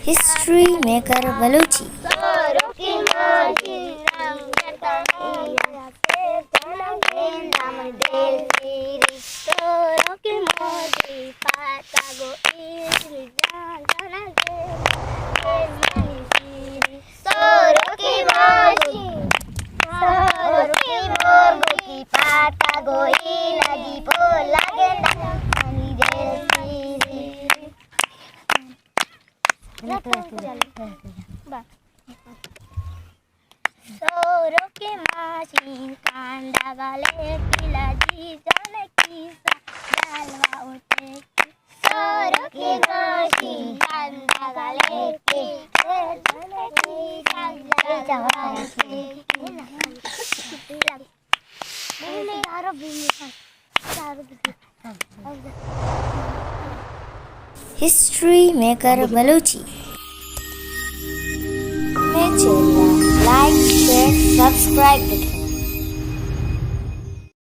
History Maker Balochi. Soro ke machine kanda gale kila ji jane kisa jalwa utte Soro ke machine kanda gale kila jane kisa jalwa utte Bili aro bili History Maker Balochi. Make sure like, share, subscribe.